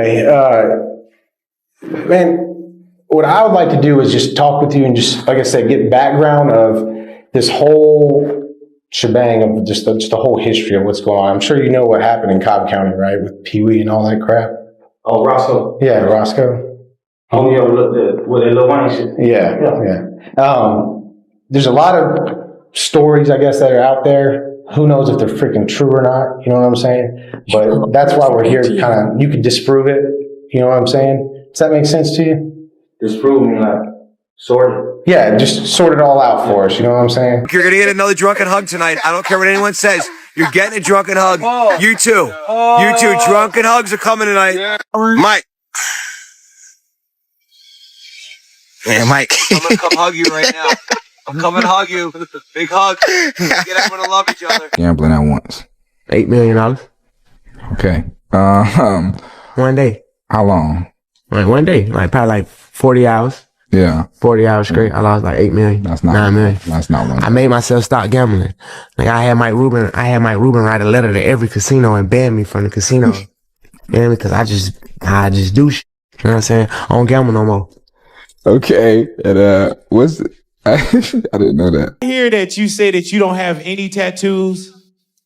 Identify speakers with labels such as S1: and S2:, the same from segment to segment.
S1: anyway, man, what I would like to do is just talk with you and just, like I said, get background of this whole shebang of just the whole history of what's going on. I'm sure you know what happened in Cobb County, right, with Pee Wee and all that crap.
S2: Oh, Roscoe.
S1: Yeah, Roscoe.
S2: Oh yeah, with the Lil Wayne shit.
S1: Yeah. There's a lot of stories, I guess, that are out there. Who knows if they're freaking true or not? You know what I'm saying? But that's why we're here. Kind of, you can disprove it. You know what I'm saying? Does that make sense to you?
S2: Disprove me, like sort it.
S1: Yeah, just sort it all out for us. You know what I'm saying?
S3: You're gonna get another drunken hug tonight. I don't care what anyone says. You're getting a drunken hug. You too. You too. Drunken hugs are coming tonight. Mike. Man, Mike. I'm gonna come hug you right now. I'm coming to hug you. Big hug. Get everyone to love each other.
S4: Gambling at once.
S5: $8 million.
S4: Okay.
S5: 1 day.
S4: How long?
S5: Like 1 day. Like probably like 40 hours.
S4: Yeah.
S5: 40 hours straight. I lost like 8 million.
S4: That's not
S5: 9 million.
S4: That's not one.
S5: I made myself stop gambling. Like I had Mike Rubin write a letter to every casino and ban me from the casino. You know, because I just do shit. You know what I'm saying? I don't gamble no more.
S4: Okay. And what's I didn't know that.
S6: I hear that you say that you don't have any tattoos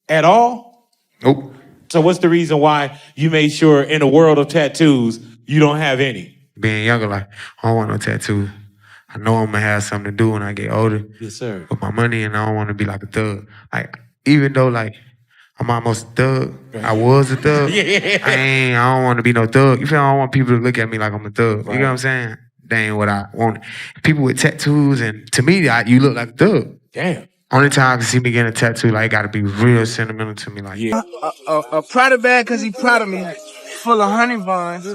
S6: at all?
S4: Nope.
S6: So what's the reason why you made sure in the world of tattoos, you don't have any?
S7: Being younger, like, I don't want no tattoo. I know I'm gonna have something to do when I get older.
S6: Yes, sir.
S7: With my money, and I don't want to be like a thug. Like, even though, like, I'm almost a thug, I was a thug. I don't want to be no thug. You feel me? I don't want people to look at me like I'm a thug. You know what I'm saying? That ain't what I want. People with tattoos, and to me, you look like a thug.
S6: Damn.
S7: Only time I can see me getting a tattoo, like, it gotta be real sentimental to me. Like, yeah.
S8: A Prada bag because he proud of me, full of honey buns.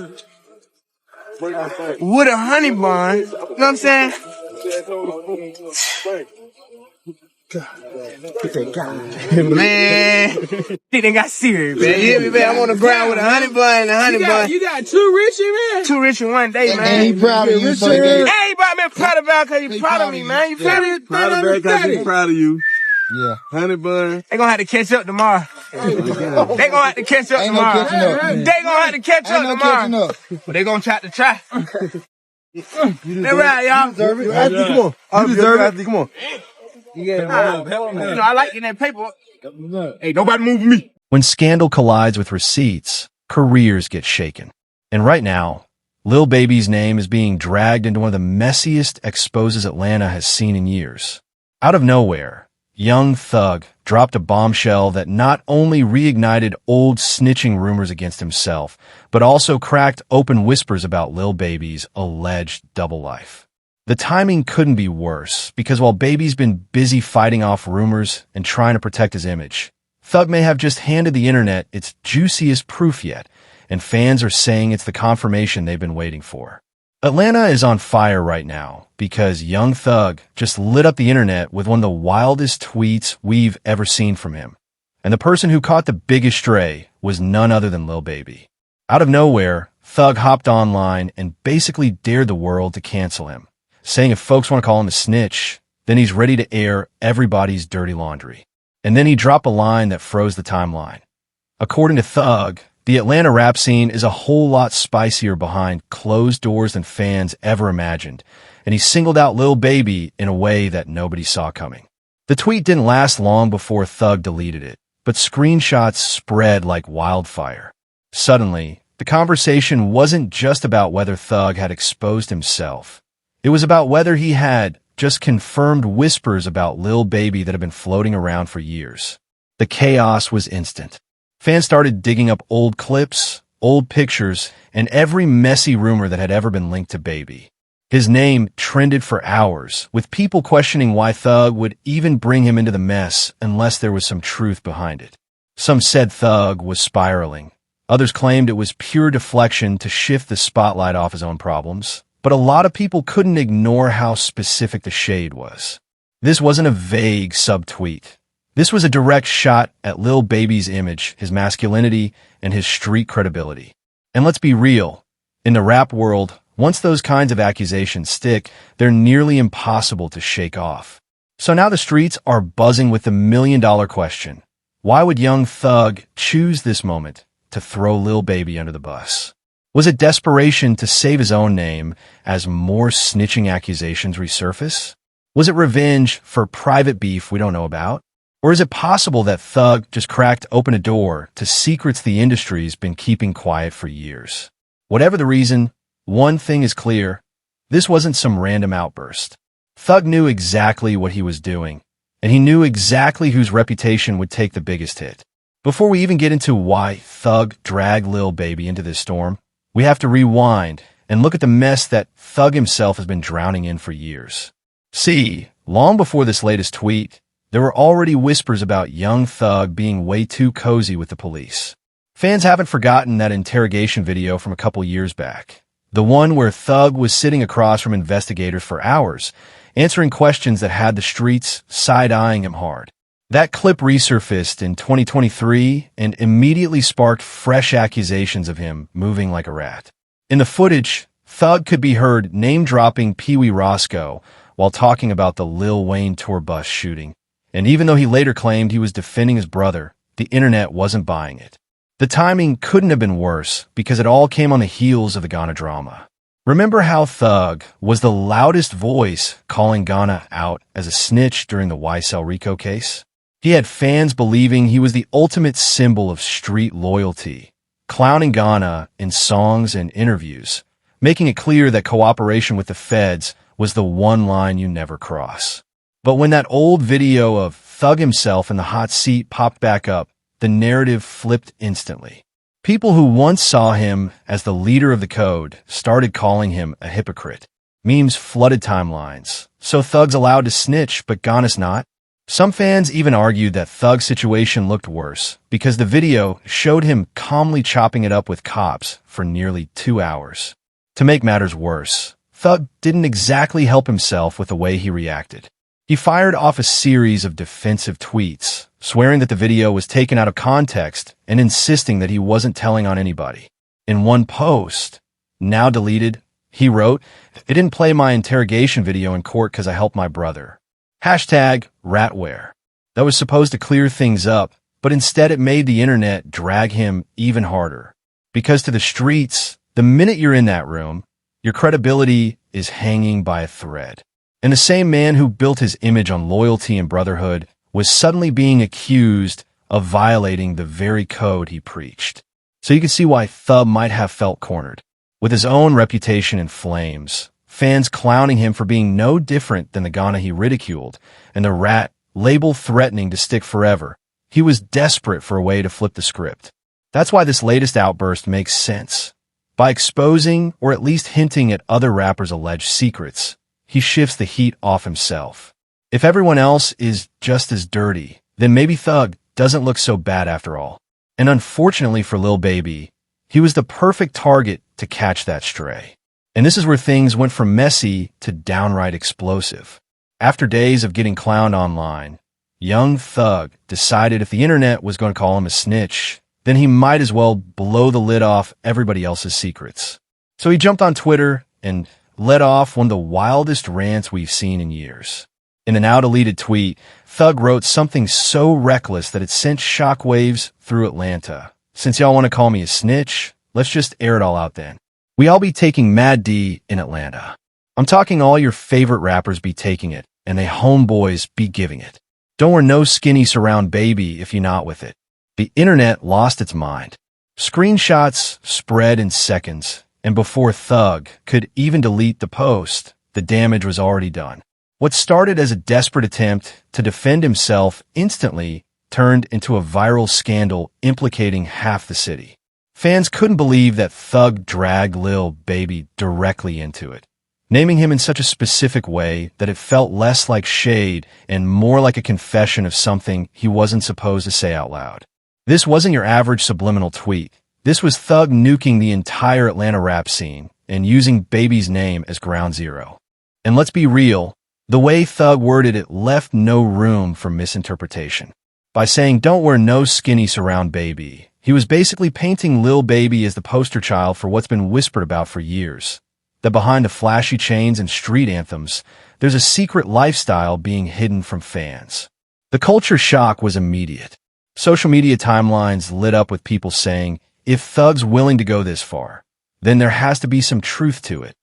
S8: With a honey bun. You know what I'm saying? Man, he done got serious, man. You hear me, man? I'm on the ground with a honey bun and a honey bun.
S6: You got two rich in, man?
S8: Too rich in 1 day, man.
S9: And he proud of you. So
S8: Hey, he brought me a Prada bag because he proud of me, man. You feel me?
S9: Prada bag because he proud of you.
S8: Yeah.
S9: Honey bun.
S8: They gonna have to catch up tomorrow. They gonna have to catch up
S9: Ain't no
S8: tomorrow.
S9: catching up.
S8: They gonna have to catch up
S9: Ain't no catching
S8: tomorrow.
S9: up.
S8: But they gonna try to try. They right, y'all.
S9: You deserve it. Athlete, come on. You deserve it. Come on.
S8: You know, I like getting that paper. Hey, nobody move me.
S10: When scandal collides with receipts, careers get shaken. And right now, Lil Baby's name is being dragged into one of the messiest exposes Atlanta has seen in years. Out of nowhere, Young Thug dropped a bombshell that not only reignited old snitching rumors against himself, but also cracked open whispers about Lil Baby's alleged double life. The timing couldn't be worse, because while Baby's been busy fighting off rumors and trying to protect his image, Thug may have just handed the internet its juiciest proof yet, and fans are saying it's the confirmation they've been waiting for. Atlanta is on fire right now because Young Thug just lit up the internet with one of the wildest tweets we've ever seen from him. And the person who caught the biggest stray was none other than Lil Baby. Out of nowhere, Thug hopped online and basically dared the world to cancel him, saying if folks want to call him a snitch, then he's ready to air everybody's dirty laundry. And then he dropped a line that froze the timeline. According to Thug, the Atlanta rap scene is a whole lot spicier behind closed doors than fans ever imagined, and he singled out Lil Baby in a way that nobody saw coming. The tweet didn't last long before Thug deleted it, but screenshots spread like wildfire. Suddenly, the conversation wasn't just about whether Thug had exposed himself. It was about whether he had just confirmed whispers about Lil Baby that had been floating around for years. The chaos was instant. Fans started digging up old clips, old pictures, and every messy rumor that had ever been linked to Baby. His name trended for hours, with people questioning why Thug would even bring him into the mess unless there was some truth behind it. Some said Thug was spiraling. Others claimed it was pure deflection to shift the spotlight off his own problems. But a lot of people couldn't ignore how specific the shade was. This wasn't a vague subtweet. This was a direct shot at Lil Baby's image, his masculinity, and his street credibility. And let's be real, in the rap world, once those kinds of accusations stick, they're nearly impossible to shake off. So now the streets are buzzing with the million-dollar question. Why would Young Thug choose this moment to throw Lil Baby under the bus? Was it desperation to save his own name as more snitching accusations resurface? Was it revenge for private beef we don't know about? Or is it possible that Thug just cracked open a door to secrets the industry's been keeping quiet for years? Whatever the reason, one thing is clear. This wasn't some random outburst. Thug knew exactly what he was doing, and he knew exactly whose reputation would take the biggest hit. Before we even get into why Thug dragged Lil Baby into this storm, we have to rewind and look at the mess that Thug himself has been drowning in for years. See, long before this latest tweet, there were already whispers about young Thug being way too cozy with the police. Fans haven't forgotten that interrogation video from a couple years back. The one where Thug was sitting across from investigators for hours, answering questions that had the streets side-eyeing him hard. That clip resurfaced in 2023 and immediately sparked fresh accusations of him moving like a rat. In the footage, Thug could be heard name-dropping Pee Wee Roscoe while talking about the Lil Wayne tour bus shooting. And even though he later claimed he was defending his brother, the internet wasn't buying it. The timing couldn't have been worse because it all came on the heels of the Ghana drama. Remember how Thug was the loudest voice calling Ghana out as a snitch during the YSL Rico case? He had fans believing he was the ultimate symbol of street loyalty, clowning Ghana in songs and interviews, making it clear that cooperation with the feds was the one line you never cross. But when that old video of Thug himself in the hot seat popped back up, the narrative flipped instantly. People who once saw him as the leader of the code started calling him a hypocrite. Memes flooded timelines. So Thug's allowed to snitch, but Ghana's not? Some fans even argued that Thug's situation looked worse because the video showed him calmly chopping it up with cops for nearly 2 hours. To make matters worse, Thug didn't exactly help himself with the way he reacted. He fired off a series of defensive tweets, swearing that the video was taken out of context and insisting that he wasn't telling on anybody. In one post, now deleted, he wrote, "It didn't play my interrogation video in court because I helped my brother. #ratware." That was supposed to clear things up, but instead it made the internet drag him even harder. Because to the streets, the minute you're in that room, your credibility is hanging by a thread. And the same man who built his image on loyalty and brotherhood was suddenly being accused of violating the very code he preached. So you can see why Thug might have felt cornered. With his own reputation in flames, fans clowning him for being no different than the Ghana he ridiculed, and the rat label threatening to stick forever, he was desperate for a way to flip the script. That's why this latest outburst makes sense. By exposing or at least hinting at other rappers' alleged secrets, he shifts the heat off himself. If everyone else is just as dirty, then maybe Thug doesn't look so bad after all. And unfortunately for Lil Baby, he was the perfect target to catch that stray. And this is where things went from messy to downright explosive. After days of getting clowned online, young Thug decided if the internet was going to call him a snitch, then he might as well blow the lid off everybody else's secrets. So he jumped on Twitter and let off one of the wildest rants we've seen in years. In a now-deleted tweet, Thug wrote something so reckless that it sent shockwaves through Atlanta. "Since y'all want to call me a snitch, let's just air it all out then. We all be taking Mad D in Atlanta. I'm talking all your favorite rappers be taking it, and they homeboys be giving it. Don't wear no skinny surround baby if you're not with it." The internet lost its mind. Screenshots spread in seconds, and before Thug could even delete the post, the damage was already done. What started as a desperate attempt to defend himself instantly turned into a viral scandal implicating half the city. Fans couldn't believe that Thug dragged Lil Baby directly into it, naming him in such a specific way that it felt less like shade and more like a confession of something he wasn't supposed to say out loud. This wasn't your average subliminal tweet. This was Thug nuking the entire Atlanta rap scene and using Baby's name as ground zero. And let's be real, the way Thug worded it left no room for misinterpretation. By saying don't wear no skinny surround baby, he was basically painting Lil Baby as the poster child for what's been whispered about for years. That behind the flashy chains and street anthems, there's a secret lifestyle being hidden from fans. The culture shock was immediate. Social media timelines lit up with people saying, if Thug's willing to go this far, then there has to be some truth to it.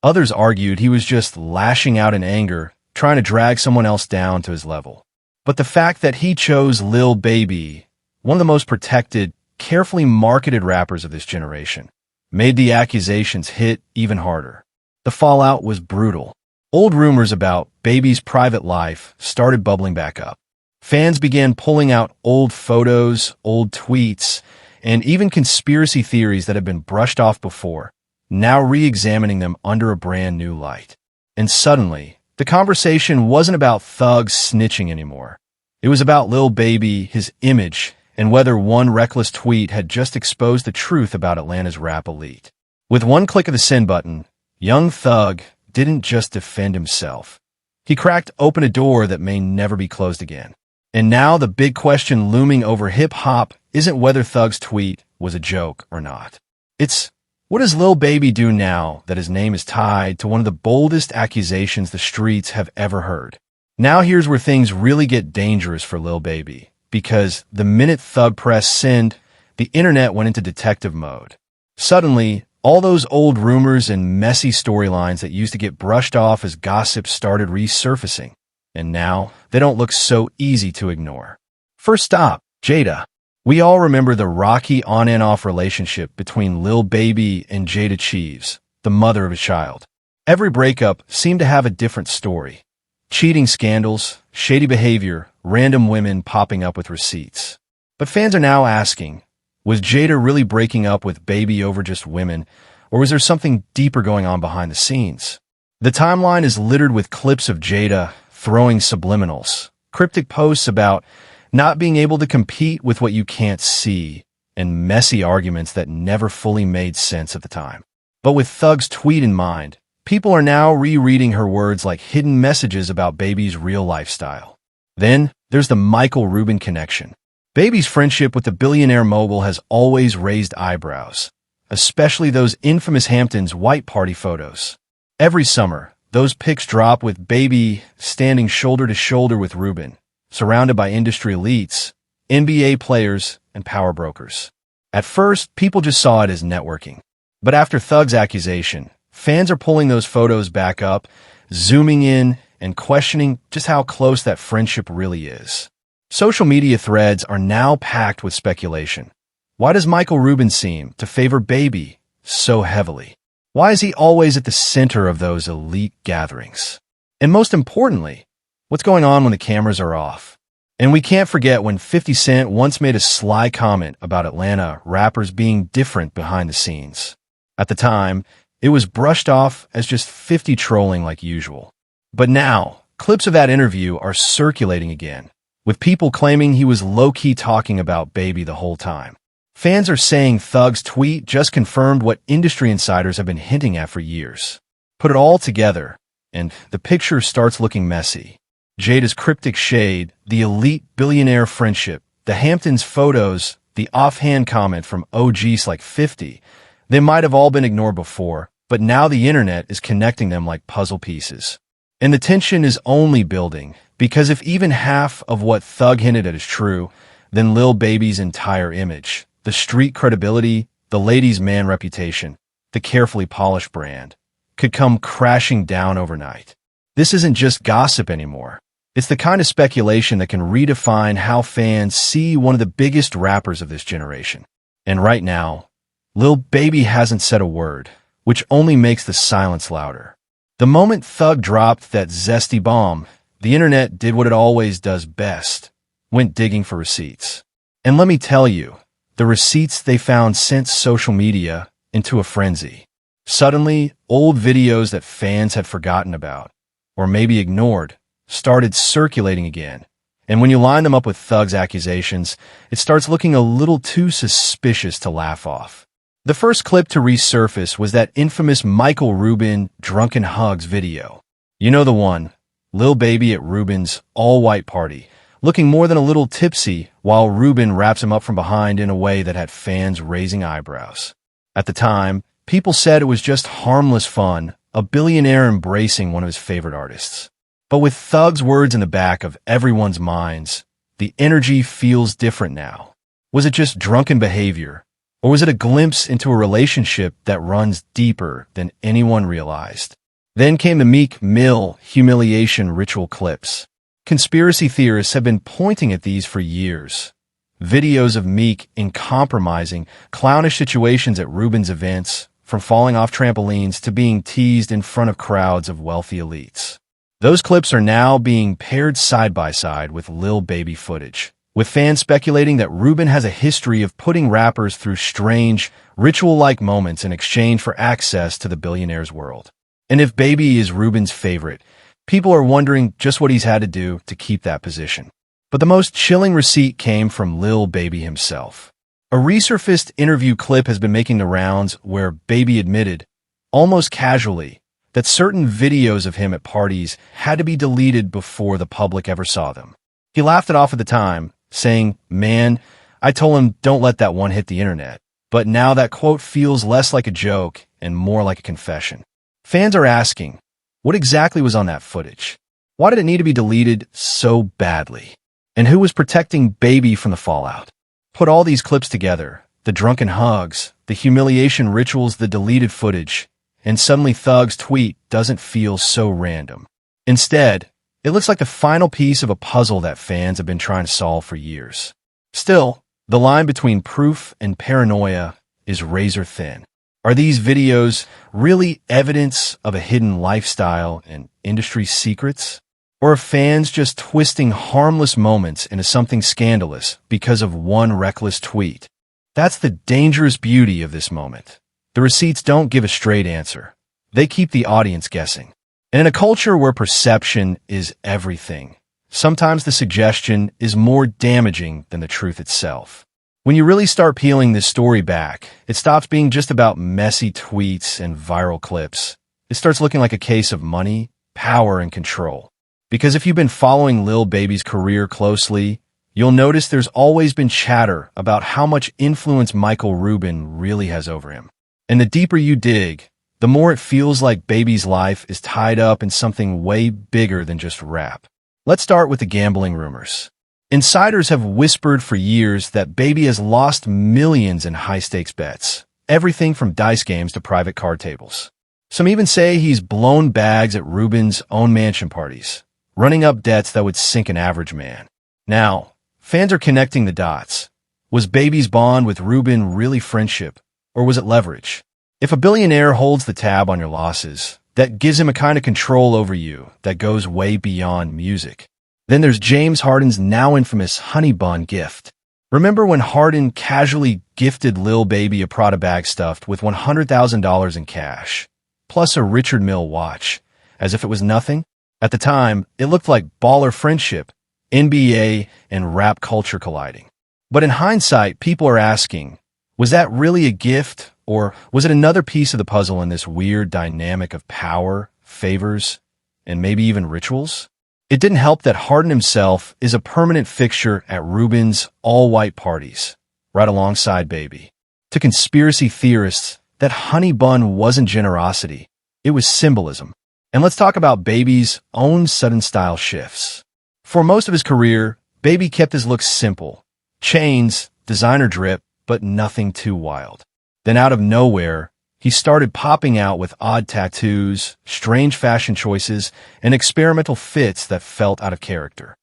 S10: Others argued he was just lashing out in anger, trying to drag someone else down to his level. But the fact that he chose Lil Baby, one of the most protected, carefully marketed rappers of this generation, made the accusations hit even harder. The fallout was brutal. Old rumors about Baby's private life started bubbling back up. Fans began pulling out old photos, old tweets, and even conspiracy theories that had been brushed off before, now re-examining them under a brand new light. And suddenly, the conversation wasn't about thugs snitching anymore. It was about Lil Baby, his image, and whether one reckless tweet had just exposed the truth about Atlanta's rap elite. With one click of the send button, young Thug didn't just defend himself. He cracked open a door that may never be closed again. And now the big question looming over hip-hop isn't whether Thug's tweet was a joke or not. It's, what does Lil Baby do now that his name is tied to one of the boldest accusations the streets have ever heard? Now here's where things really get dangerous for Lil Baby, because the minute Thug pressed send, the internet went into detective mode. Suddenly, all those old rumors and messy storylines that used to get brushed off as gossip started resurfacing, and now they don't look so easy to ignore. First stop, Jada. We all remember the rocky on and off relationship between Lil Baby and Jada Cheeves, the mother of his child. Every breakup seemed to have a different story. Cheating scandals, shady behavior, random women popping up with receipts. But fans are now asking, was Jada really breaking up with Baby over just women, or was there something deeper going on behind the scenes? The timeline is littered with clips of Jada throwing subliminals, cryptic posts about not being able to compete with what you can't see, and messy arguments that never fully made sense at the time. But with Thug's tweet in mind, people are now rereading her words like hidden messages about Baby's real lifestyle. Then, there's the Michael Rubin connection. Baby's friendship with the billionaire mogul has always raised eyebrows, especially those infamous Hamptons white party photos. Every summer, those pics drop with Baby standing shoulder to shoulder with Rubin, surrounded by industry elites, NBA players, and power brokers. At first, people just saw it as networking. But after Thug's accusation, fans are pulling those photos back up, zooming in, and questioning just how close that friendship really is. Social media threads are now packed with speculation. Why does Michael Rubin seem to favor Baby so heavily? Why is he always at the center of those elite gatherings? And most importantly, what's going on when the cameras are off? And we can't forget when 50 Cent once made a sly comment about Atlanta rappers being different behind the scenes. At the time, it was brushed off as just 50 trolling like usual. But now, clips of that interview are circulating again, with people claiming he was low-key talking about Baby the whole time. Fans are saying Thug's tweet just confirmed what industry insiders have been hinting at for years. Put it all together, and the picture starts looking messy. Jada's cryptic shade, the elite billionaire friendship, the Hamptons photos, the offhand comment from OGs like 50. They might have all been ignored before, but now the internet is connecting them like puzzle pieces. And the tension is only building, because if even half of what Thug hinted at is true, then Lil Baby's entire image, the street credibility, the ladies' man reputation, the carefully polished brand, could come crashing down overnight. This isn't just gossip anymore. It's the kind of speculation that can redefine how fans see one of the biggest rappers of this generation. And right now, Lil Baby hasn't said a word, which only makes the silence louder. The moment Thug dropped that zesty bomb, the internet did what it always does best, went digging for receipts. And let me tell you, the receipts they found sent social media into a frenzy. Suddenly, old videos that fans had forgotten about, or maybe ignored, started circulating again. And when you line them up with Thug's accusations, it starts looking a little too suspicious to laugh off. The first clip to resurface was that infamous Michael Rubin Drunken Hugs video. You know the one, Lil Baby at Rubin's all-white party, looking more than a little tipsy while Rubin wraps him up from behind in a way that had fans raising eyebrows. At the time, people said it was just harmless fun, a billionaire embracing one of his favorite artists. But with Thug's words in the back of everyone's minds, the energy feels different now. Was it just drunken behavior? Or was it a glimpse into a relationship that runs deeper than anyone realized? Then came the Meek Mill humiliation ritual clips. Conspiracy theorists have been pointing at these for years. Videos of Meek in compromising, clownish situations at Ruben's events, from falling off trampolines to being teased in front of crowds of wealthy elites. Those clips are now being paired side by side with Lil Baby footage, with fans speculating that Ruben has a history of putting rappers through strange, ritual-like moments in exchange for access to the billionaire's world. And if Baby is Ruben's favorite, people are wondering just what he's had to do to keep that position. But the most chilling receipt came from Lil Baby himself. A resurfaced interview clip has been making the rounds where Baby admitted, almost casually, that certain videos of him at parties had to be deleted before the public ever saw them. He laughed it off at the time, saying, "Man, I told him don't let that one hit the internet." But now that quote feels less like a joke and more like a confession. Fans are asking, what exactly was on that footage? Why did it need to be deleted so badly? And who was protecting Baby from the fallout? Put all these clips together, the drunken hugs, the humiliation rituals, the deleted footage, and suddenly Thug's tweet doesn't feel so random. Instead, it looks like the final piece of a puzzle that fans have been trying to solve for years. Still, the line between proof and paranoia is razor thin. Are these videos really evidence of a hidden lifestyle and industry secrets? Or are fans just twisting harmless moments into something scandalous because of one reckless tweet? That's the dangerous beauty of this moment. The receipts don't give a straight answer. They keep the audience guessing. And in a culture where perception is everything, sometimes the suggestion is more damaging than the truth itself. When you really start peeling this story back, it stops being just about messy tweets and viral clips. It starts looking like a case of money, power, and control. Because if you've been following Lil Baby's career closely, you'll notice there's always been chatter about how much influence Michael Rubin really has over him. And the deeper you dig, the more it feels like Baby's life is tied up in something way bigger than just rap. Let's start with the gambling rumors. Insiders have whispered for years that Baby has lost millions in high-stakes bets, everything from dice games to private card tables. Some even say he's blown bags at Rubin's own mansion parties, running up debts that would sink an average man. Now, fans are connecting the dots. Was Baby's bond with Rubin really friendship, or was it leverage? If a billionaire holds the tab on your losses, that gives him a kind of control over you that goes way beyond music. Then there's James Harden's now infamous honey bun gift. Remember when Harden casually gifted Lil Baby a Prada bag stuffed with $100,000 in cash, plus a Richard Mille watch, as if it was nothing? At the time, it looked like baller friendship, NBA and rap culture colliding. But in hindsight, people are asking, was that really a gift, or was it another piece of the puzzle in this weird dynamic of power, favors, and maybe even rituals? It didn't help that Harden himself is a permanent fixture at Rubin's all-white parties, right alongside Baby. To conspiracy theorists, that honey bun wasn't generosity, it was symbolism. And let's talk about Baby's own sudden style shifts. For most of his career, Baby kept his looks simple. Chains, designer drip, but nothing too wild. Then out of nowhere, he started popping out with odd tattoos, strange fashion choices, and experimental fits that felt out of character.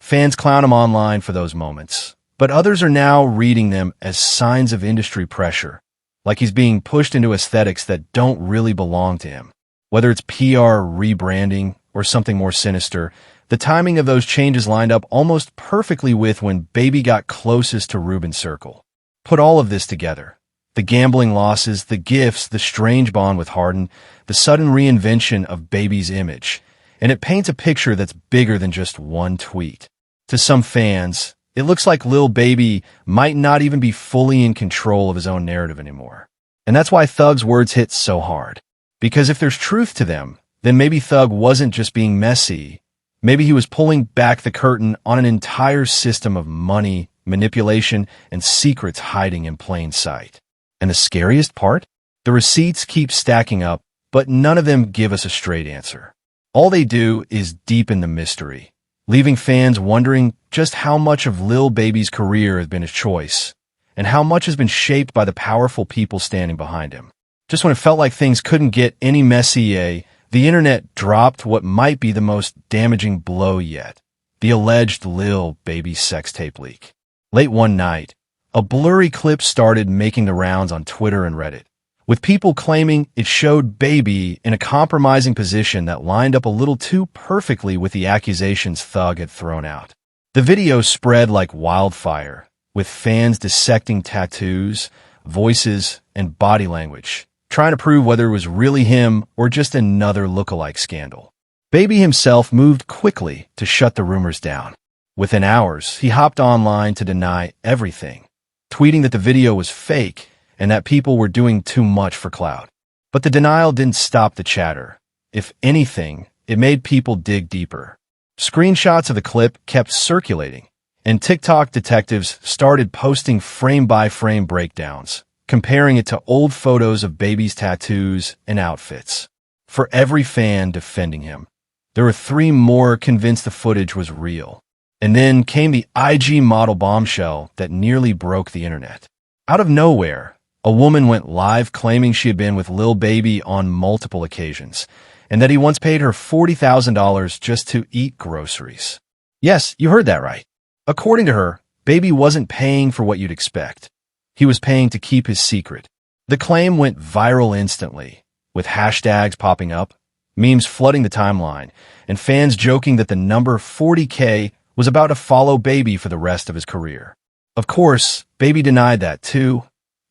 S10: Fans clown him online for those moments, but others are now reading them as signs of industry pressure, like he's being pushed into aesthetics that don't really belong to him. Whether it's PR rebranding or something more sinister, the timing of those changes lined up almost perfectly with when Baby got closest to Rubin's circle. Put all of this together. The gambling losses, the gifts, the strange bond with Harden, the sudden reinvention of Baby's image, and it paints a picture that's bigger than just one tweet. To some fans, it looks like Lil Baby might not even be fully in control of his own narrative anymore. And that's why Thug's words hit so hard. Because if there's truth to them, then maybe Thug wasn't just being messy. Maybe he was pulling back the curtain on an entire system of money, manipulation, and secrets hiding in plain sight. And the scariest part? The receipts keep stacking up, but none of them give us a straight answer. All they do is deepen the mystery, leaving fans wondering just how much of Lil Baby's career has been his choice, and how much has been shaped by the powerful people standing behind him. Just when it felt like things couldn't get any messier, the internet dropped what might be the most damaging blow yet: the alleged Lil Baby sex tape leak. Late one night, a blurry clip started making the rounds on Twitter and Reddit, with people claiming it showed Baby in a compromising position that lined up a little too perfectly with the accusations Thug had thrown out. The video spread like wildfire, with fans dissecting tattoos, voices, and body language, trying to prove whether it was really him or just another lookalike scandal. Baby himself moved quickly to shut the rumors down. Within hours, he hopped online to deny everything, tweeting that the video was fake and that people were doing too much for clout. But the denial didn't stop the chatter. If anything, it made people dig deeper. Screenshots of the clip kept circulating, and TikTok detectives started posting frame-by-frame breakdowns, comparing it to old photos of Baby's tattoos and outfits. For every fan defending him, there were 3 more convinced the footage was real. And then came the IG model bombshell that nearly broke the internet. Out of nowhere, a woman went live claiming she had been with Lil Baby on multiple occasions, and that he once paid her $40,000 just to eat groceries. Yes, you heard that right. According to her, Baby wasn't paying for what you'd expect. He was paying to keep his secret. The claim went viral instantly, with hashtags popping up, memes flooding the timeline, and fans joking that the number 40K was about to follow Baby for the rest of his career. Of course, Baby denied that too,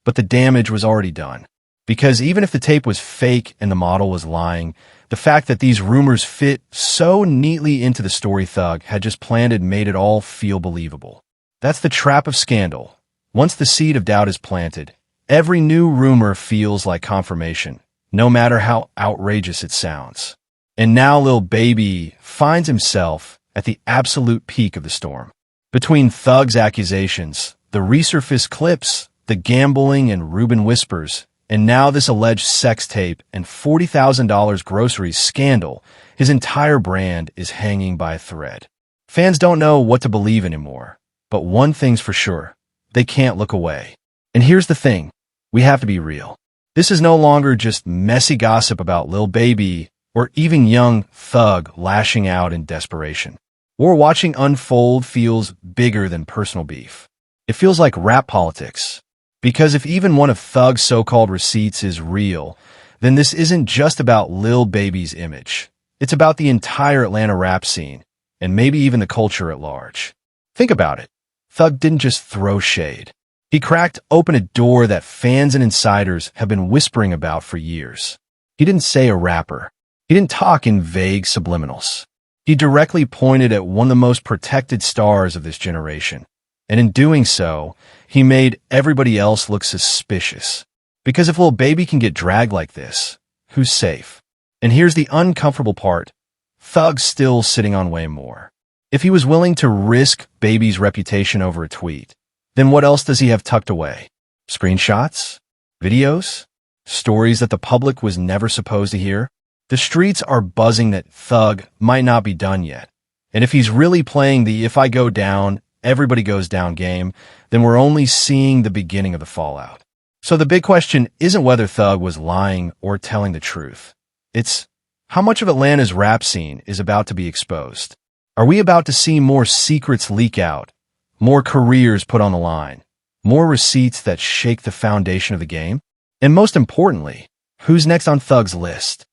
S10: but the damage was already done. Because even if the tape was fake and the model was lying, the fact that these rumors fit so neatly into the story Thug had just planted made it all feel believable. That's the trap of scandal. Once the seed of doubt is planted, every new rumor feels like confirmation, no matter how outrageous it sounds. And now Lil Baby finds himself at the absolute peak of the storm. Between Thug's accusations, the resurfaced clips, the gambling and Ruben whispers, and now this alleged sex tape and $40,000 groceries scandal, his entire brand is hanging by a thread. Fans don't know what to believe anymore, but one thing's for sure: they can't look away. And here's the thing, we have to be real. This is no longer just messy gossip about Lil Baby or even young Thug lashing out in desperation. What we're watching unfold feels bigger than personal beef. It feels like rap politics. Because if even one of Thug's so-called receipts is real, then this isn't just about Lil Baby's image. It's about the entire Atlanta rap scene, and maybe even the culture at large. Think about it. Thug didn't just throw shade. He cracked open a door that fans and insiders have been whispering about for years. He didn't say a rapper. He didn't talk in vague subliminals. He directly pointed at one of the most protected stars of this generation. And in doing so, he made everybody else look suspicious. Because if Lil Baby can get dragged like this, who's safe? And here's the uncomfortable part. Thug's still sitting on way more. If he was willing to risk Baby's reputation over a tweet, then what else does he have tucked away? Screenshots? Videos? Stories that the public was never supposed to hear? The streets are buzzing that Thug might not be done yet. And if he's really playing the if I go down, everybody goes down game, then we're only seeing the beginning of the fallout. So the big question isn't whether Thug was lying or telling the truth. It's how much of Atlanta's rap scene is about to be exposed. Are we about to see more secrets leak out, more careers put on the line, more receipts that shake the foundation of the game? And most importantly, who's next on Thug's list?